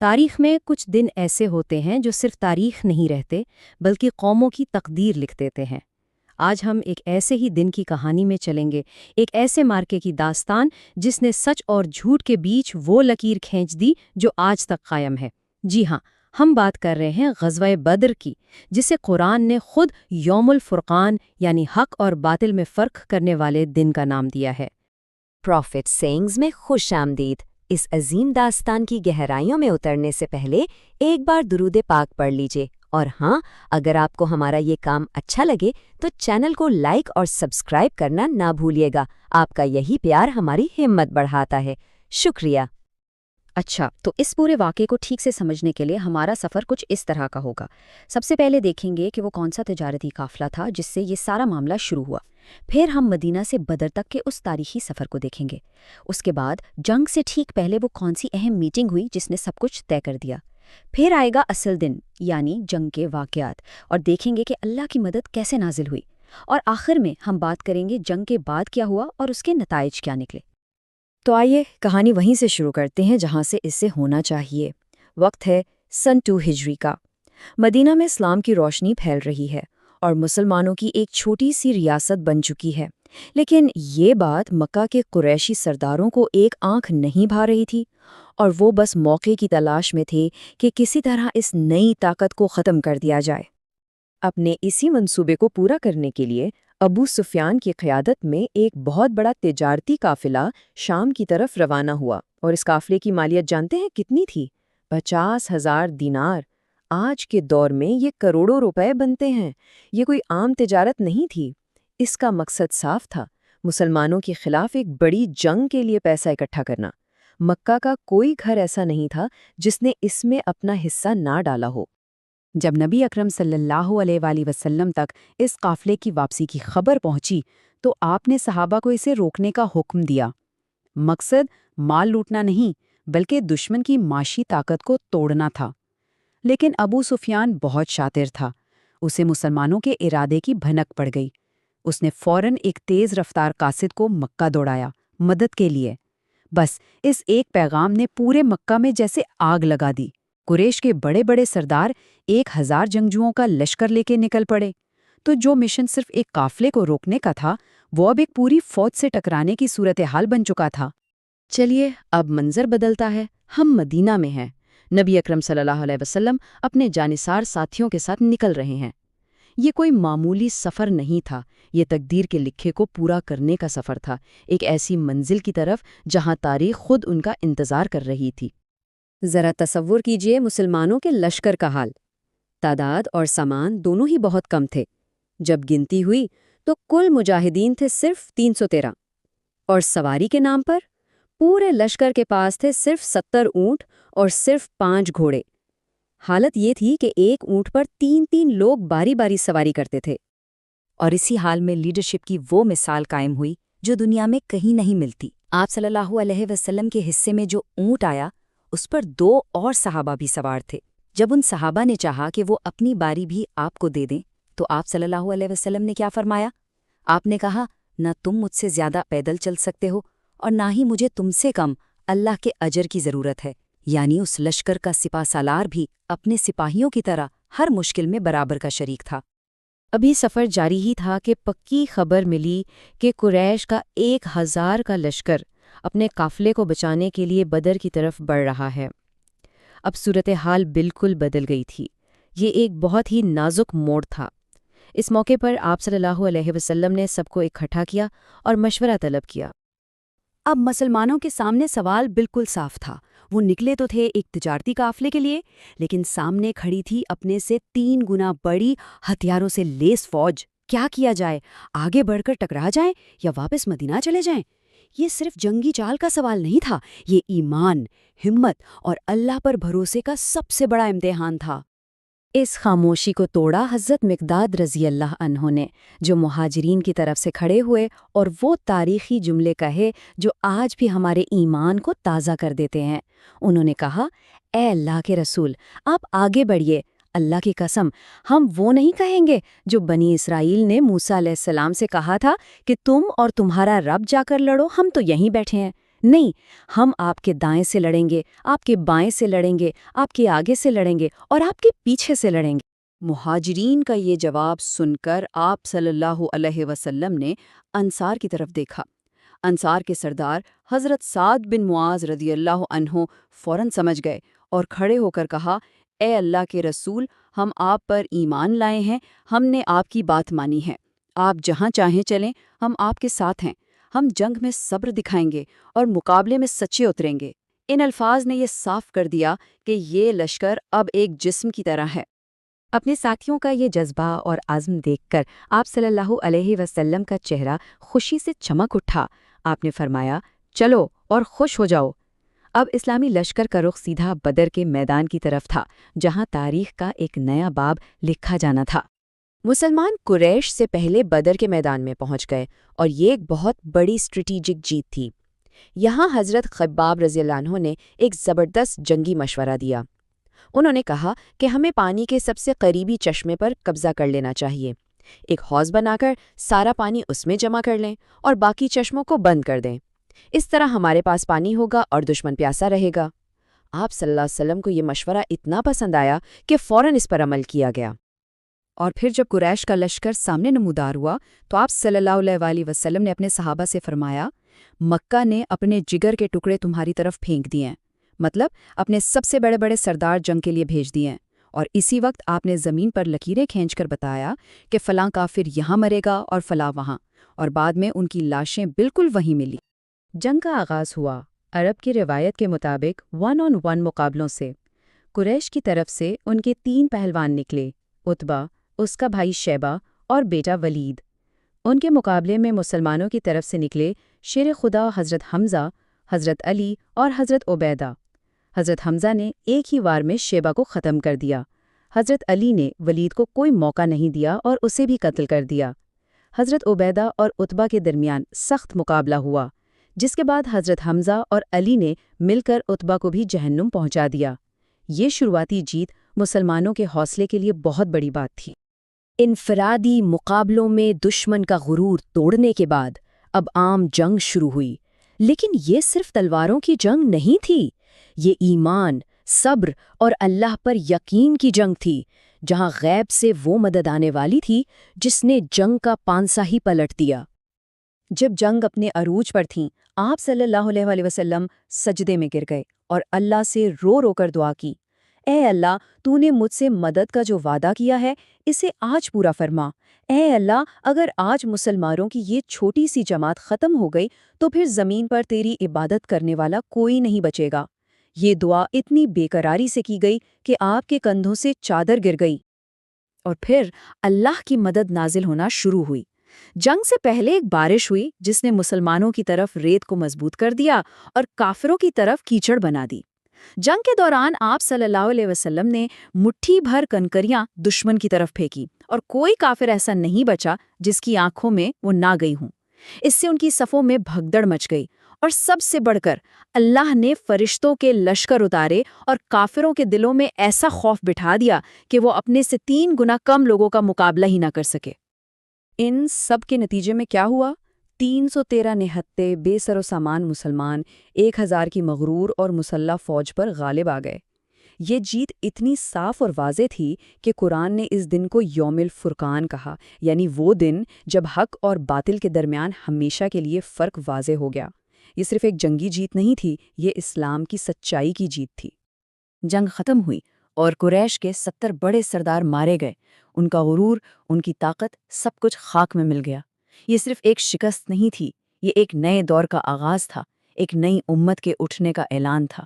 تاریخ میں کچھ دن ایسے ہوتے ہیں جو صرف تاریخ نہیں رہتے بلکہ قوموں کی تقدیر لکھ دیتے ہیں۔ آج ہم ایک ایسے ہی دن کی کہانی میں چلیں گے، ایک ایسے مارکے کی داستان جس نے سچ اور جھوٹ کے بیچ وہ لکیر کھینچ دی جو آج تک قائم ہے۔ جی ہاں، ہم بات کر رہے ہیں غزوہ بدر کی، جسے قرآن نے خود یوم الفرقان یعنی حق اور باطل میں فرق کرنے والے دن کا نام دیا ہے۔ پروفٹ سینگز میں خوش آمدید۔ اس عظیم داستان کی گہرائیوں میں اترنے سے پہلے ایک بار درود پاک پڑھ لیجئے، اور ہاں، اگر آپ کو ہمارا یہ کام اچھا لگے تو چینل کو لائک اور سبسکرائب کرنا نہ بھولیے گا۔ آپ کا یہی پیار ہماری ہمت بڑھاتا ہے۔ شکریہ۔ اچھا، تو اس پورے واقعے کو ٹھیک سے سمجھنے کے لیے ہمارا سفر کچھ اس طرح کا ہوگا۔ سب سے پہلے دیکھیں گے کہ وہ کون سا تجارتی قافلہ تھا جس سے یہ سارا معاملہ شروع ہوا۔ پھر ہم مدینہ سے بدر تک کے اس تاریخی سفر کو دیکھیں گے۔ اس کے بعد جنگ سے ٹھیک پہلے وہ کون سی اہم میٹنگ ہوئی جس نے سب کچھ طے کر دیا۔ پھر آئے گا اصل دن یعنی جنگ کے واقعات، اور دیکھیں گے کہ اللہ کی مدد کیسے نازل ہوئی۔ اور آخر میں ہم بات کریں گے جنگ کے بعد کیا ہوا اور اس کے نتائج کیا نکلے۔ تو آئیے کہانی وہیں سے شروع کرتے ہیں جہاں سے اسے ہونا چاہیے۔ وقت ہے سن 2 ہجری کا۔ مدینہ میں اسلام کی روشنی پھیل رہی ہے اور مسلمانوں کی ایک چھوٹی سی ریاست بن چکی ہے، لیکن یہ بات مکہ کے قریشی سرداروں کو ایک آنکھ نہیں بھا رہی تھی، اور وہ بس موقع کی تلاش میں تھے کہ کسی طرح اس نئی طاقت کو ختم کر دیا جائے۔ اپنے اسی منصوبے کو پورا کرنے کے لیے ابو سفیان کی قیادت میں ایک بہت بڑا تجارتی قافلہ شام کی طرف روانہ ہوا، اور اس قافلے کی مالیت جانتے ہیں کتنی تھی؟ 50,000 دینار۔ آج کے دور میں یہ کروڑوں روپے بنتے ہیں۔ یہ کوئی عام تجارت نہیں تھی۔ اس کا مقصد صاف تھا، مسلمانوں کے خلاف ایک بڑی جنگ کے لیے پیسہ اکٹھا کرنا۔ مکہ کا کوئی گھر ایسا نہیں تھا جس نے اس میں اپنا حصہ نہ ڈالا ہو۔ جب نبی اکرم صلی اللہ علیہ وآلہ وسلم تک اس قافلے کی واپسی کی خبر پہنچی تو آپ نے صحابہ کو اسے روکنے کا حکم دیا۔ مقصد مال لوٹنا نہیں بلکہ دشمن کی معاشی طاقت کو توڑنا تھا۔ لیکن ابو سفیان بہت شاطر تھا۔ اسے مسلمانوں کے ارادے کی بھنک پڑ گئی۔ اس نے فوراً ایک تیز رفتار قاصد کو مکہ دوڑایا مدد کے لیے۔ بس اس ایک پیغام نے پورے مکہ میں جیسے آگ لگا دی۔ قریش کے بڑے بڑے سردار 1000 جنگجوؤں کا لشکر لے کے نکل پڑے، تو جو مشن صرف ایک قافلے کو روکنے کا تھا وہ اب ایک پوری فوج سے ٹکرانے کی صورتحال بن چکا تھا۔ چلیے اب منظر بدلتا ہے۔ ہم مدینہ میں ہیں۔ نبی اکرم صلی اللہ علیہ وسلم اپنے جانثار ساتھیوں کے ساتھ نکل رہے ہیں۔ یہ کوئی معمولی سفر نہیں تھا، یہ تقدیر کے لکھے کو پورا کرنے کا سفر تھا، ایک ایسی منزل کی طرف جہاں تاریخ خود ان کا انتظار کر رہی تھی۔ ذرا تصور کیجئے مسلمانوں کے لشکر کا حال۔ تعداد اور سامان دونوں ہی بہت کم تھے۔ جب گنتی ہوئی تو کل مجاہدین تھے صرف 313، اور سواری کے نام پر پورے لشکر کے پاس تھے صرف 70 اونٹ اور صرف 5 گھوڑے۔ حالت یہ تھی کہ ایک اونٹ پر 3 لوگ باری باری سواری کرتے تھے۔ اور اسی حال میں لیڈرشپ کی وہ مثال قائم ہوئی جو دنیا میں کہیں نہیں ملتی۔ آپ صلی اللہ علیہ وسلم کے حصے میں جو اونٹ آیا اس پر 2 اور صحابہ بھی سوار تھے۔ جب ان صحابہ نے چاہا کہ وہ اپنی باری بھی آپ کو دے دیں تو آپ صلی اللہ علیہ وسلم نے کیا فرمایا؟ آپ نے کہا، نہ تم مجھ سے زیادہ پیدل چل سکتے ہو اور نہ ہی مجھے تم سے کم اللہ کے اجر کی ضرورت ہے۔ یعنی اس لشکر کا سپہ سالار بھی اپنے سپاہیوں کی طرح ہر مشکل میں برابر کا شریک تھا۔ ابھی سفر جاری ہی تھا کہ پکی خبر ملی کہ قریش کا 1000 کا لشکر اپنے قافلے کو بچانے کے لیے بدر کی طرف بڑھ رہا ہے۔ اب صورتحال بالکل بدل گئی تھی۔ یہ ایک بہت ہی نازک موڑ تھا۔ اس موقع پر آپ صلی اللہ علیہ وسلم نے سب کو اکٹھا کیا اور مشورہ طلب کیا۔ اب مسلمانوں کے سامنے سوال بالکل صاف تھا۔ وہ نکلے تو تھے ایک تجارتی قافلے کے لیے، لیکن سامنے کھڑی تھی اپنے سے 3 گنا بڑی ہتھیاروں سے لیس فوج۔ کیا کیا جائے؟ آگے بڑھ کر ٹکرا جائیں یا واپس مدینہ چلے جائیں؟ یہ صرف جنگی چال کا سوال نہیں تھا، یہ ایمان، ہمت اور اللہ پر بھروسے کا سب سے بڑا امتحان تھا۔ اس خاموشی کو توڑا حضرت مقداد رضی اللہ عنہ نے، جو مہاجرین کی طرف سے کھڑے ہوئے اور وہ تاریخی جملے کہے جو آج بھی ہمارے ایمان کو تازہ کر دیتے ہیں۔ انہوں نے کہا، اے اللہ کے رسول، آپ آگے بڑھیے۔ اللہ کی قسم، ہم وہ نہیں کہیں گے جو بنی اسرائیل نے موسیٰ علیہ السلام سے کہا تھا کہ تم اور تمہارا رب جا کر لڑو، ہم تو یہیں بیٹھے ہیں۔ نہیں، ہم آپ کے دائیں سے لڑیں گے، آپ کے بائیں سے لڑیں گے، آپ کے آگے سے لڑیں گے اور آپ کے پیچھے سے لڑیں گے۔ مہاجرین کا یہ جواب سن کر آپ صلی اللہ علیہ وسلم نے انصار کی طرف دیکھا۔ انصار کے سردار حضرت سعد بن معاذ رضی اللہ عنہ فوراً سمجھ گئے اور کھڑے ہو کر کہا، اے اللہ کے رسول، ہم آپ پر ایمان لائے ہیں، ہم نے آپ کی بات مانی ہے، آپ جہاں چاہیں چلیں، ہم آپ کے ساتھ ہیں، ہم جنگ میں صبر دکھائیں گے اور مقابلے میں سچے اتریں گے۔ ان الفاظ نے یہ صاف کر دیا کہ یہ لشکر اب ایک جسم کی طرح ہے۔ اپنے ساتھیوں کا یہ جذبہ اور عزم دیکھ کر آپ صلی اللہ علیہ وسلم کا چہرہ خوشی سے چمک اٹھا۔ آپ نے فرمایا، چلو اور خوش ہو جاؤ۔ اب اسلامی لشکر کا رخ سیدھا بدر کے میدان کی طرف تھا، جہاں تاریخ کا ایک نیا باب لکھا جانا تھا۔ مسلمان قریش سے پہلے بدر کے میدان میں پہنچ گئے اور یہ ایک بہت بڑی اسٹریٹجک جیت تھی۔ یہاں حضرت خباب رضی اللہ عنہ نے ایک زبردست جنگی مشورہ دیا۔ انہوں نے کہا کہ ہمیں پانی کے سب سے قریبی چشمے پر قبضہ کر لینا چاہیے، ایک حوض بنا کر سارا پانی اس میں جمع کر لیں اور باقی چشموں کو بند کر دیں۔ اس طرح ہمارے پاس پانی ہوگا اور دشمن پیاسا رہے گا۔ آپ صلی اللہ علیہ وسلم کو یہ مشورہ اتنا پسند آیا کہ فوراً اس پر عمل کیا گیا۔ اور پھر جب قریش کا لشکر سامنے نمودار ہوا تو آپ صلی اللہ علیہ وسلم نے اپنے صحابہ سے فرمایا، مکہ نے اپنے جگر کے ٹکڑے تمہاری طرف پھینک دیے ہیں، مطلب اپنے سب سے بڑے بڑے سردار جنگ کے لیے بھیج دیے ہیں، اور اسی وقت آپ نے زمین پر لکیریں کھینچ کر بتایا کہ فلاں کافر یہاں مرے گا اور فلاں وہاں، اور بعد میں ان کی لاشیں بالکل وہیں ملی۔ جنگ کا آغاز ہوا عرب کی روایت کے مطابق 1 on 1 مقابلوں سے۔ قریش کی طرف سے ان کے 3 پہلوان نکلے، عتبہ، اس کا بھائی شیبہ اور بیٹا ولید۔ ان کے مقابلے میں مسلمانوں کی طرف سے نکلے شیر خدا حضرت حمزہ، حضرت علی اور حضرت عبیدہ۔ حضرت حمزہ نے ایک ہی وار میں شیبہ کو ختم کر دیا۔ حضرت علی نے ولید کو کوئی موقع نہیں دیا اور اسے بھی قتل کر دیا۔ حضرت عبیدہ اور عتبہ کے درمیان سخت مقابلہ ہوا، جس کے بعد حضرت حمزہ اور علی نے مل کر عتبہ کو بھی جہنم پہنچا دیا۔ یہ شروعاتی جیت مسلمانوں کے حوصلے کے لیے بہت بڑی بات تھی۔ انفرادی مقابلوں میں دشمن کا غرور توڑنے کے بعد اب عام جنگ شروع ہوئی، لیکن یہ صرف تلواروں کی جنگ نہیں تھی، یہ ایمان، صبر اور اللہ پر یقین کی جنگ تھی، جہاں غیب سے وہ مدد آنے والی تھی جس نے جنگ کا پانسا ہی پلٹ دیا۔ جب جنگ اپنے عروج پر تھیں، آپ صلی اللہ علیہ وسلم سجدے میں گر گئے اور اللہ سے رو رو کر دعا کی، اے اللہ، تو نے مجھ سے مدد کا جو وعدہ کیا ہے اسے آج پورا فرما۔ اے اللہ، اگر آج مسلمانوں کی یہ چھوٹی سی جماعت ختم ہو گئی تو پھر زمین پر تیری عبادت کرنے والا کوئی نہیں بچے گا۔ یہ دعا اتنی بے قراری سے کی گئی کہ آپ کے کندھوں سے چادر گر گئی، اور پھر اللہ کی مدد نازل ہونا شروع ہوئی۔ جنگ سے پہلے ایک بارش ہوئی جس نے مسلمانوں کی طرف ریت کو مضبوط کر دیا اور کافروں کی طرف کیچڑ بنا دی۔ جنگ کے دوران آپ صلی اللہ علیہ وسلم نے مٹھی بھر کنکریاں دشمن کی طرف پھینکی اور کوئی کافر ایسا نہیں بچا جس کی آنکھوں میں وہ نہ گئی ہوں۔ اس سے ان کی صفوں میں بھگدڑ مچ گئی، اور سب سے بڑھ کر اللہ نے فرشتوں کے لشکر اتارے اور کافروں کے دلوں میں ایسا خوف بٹھا دیا کہ وہ اپنے سے 3 گنا کم لوگوں کا مقابلہ ہی نہ کر سکے۔ ان سب کے نتیجے میں کیا ہوا؟ 313 نہتے بے سر و سامان مسلمان 1000 کی مغرور اور مسلح فوج پر غالب آ گئے۔ یہ جیت اتنی صاف اور واضح تھی کہ قرآن نے اس دن کو یوم الفرقان کہا، یعنی وہ دن جب حق اور باطل کے درمیان ہمیشہ کے لیے فرق واضح ہو گیا۔ یہ صرف ایک جنگی جیت نہیں تھی، یہ اسلام کی سچائی کی جیت تھی۔ جنگ ختم ہوئی اور قریش کے 70 بڑے سردار مارے گئے، ان کا غرور، ان کی طاقت، سب کچھ خاک میں مل گیا۔ یہ صرف ایک شکست نہیں تھی، یہ ایک نئے دور کا آغاز تھا، ایک نئی امت کے اٹھنے کا اعلان تھا۔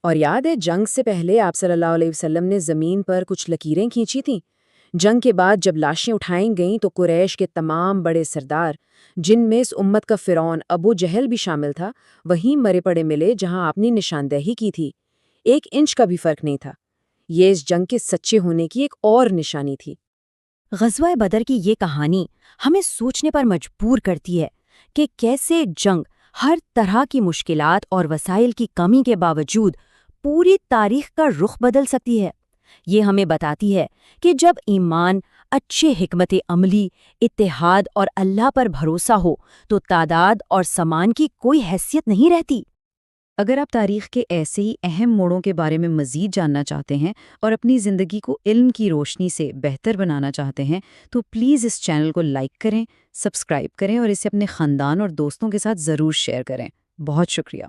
اور یاد ہے جنگ سے پہلے آپ صلی اللہ علیہ وسلم نے زمین پر کچھ لکیریں کھینچی تھیں۔ جنگ کے بعد جب لاشیں اٹھائیں گئیں تو قریش کے تمام بڑے سردار، جن میں اس امت کا فرعون ابو جہل بھی شامل تھا، وہیں مرے پڑے ملے جہاں آپ نے نشاندہی کی تھی۔ 1 انچ کا بھی فرق نہیں تھا۔ یہ اس جنگ کے سچے ہونے کی ایک اور نشانی تھی۔ غزوہ بدر کی یہ کہانی ہمیں سوچنے پر مجبور کرتی ہے کہ کیسے جنگ ہر طرح کی مشکلات اور وسائل کی کمی کے باوجود پوری تاریخ کا رخ بدل سکتی ہے۔ یہ ہمیں بتاتی ہے کہ جب ایمان، اچھے حکمت عملی، اتحاد اور اللہ پر بھروسہ ہو تو تعداد اور سامان کی کوئی حیثیت نہیں رہتی۔ اگر آپ تاریخ کے ایسے ہی اہم موڑوں کے بارے میں مزید جاننا چاہتے ہیں اور اپنی زندگی کو علم کی روشنی سے بہتر بنانا چاہتے ہیں تو پلیز اس چینل کو لائک کریں، سبسکرائب کریں اور اسے اپنے خاندان اور دوستوں کے ساتھ ضرور شیئر کریں۔ بہت شکریہ۔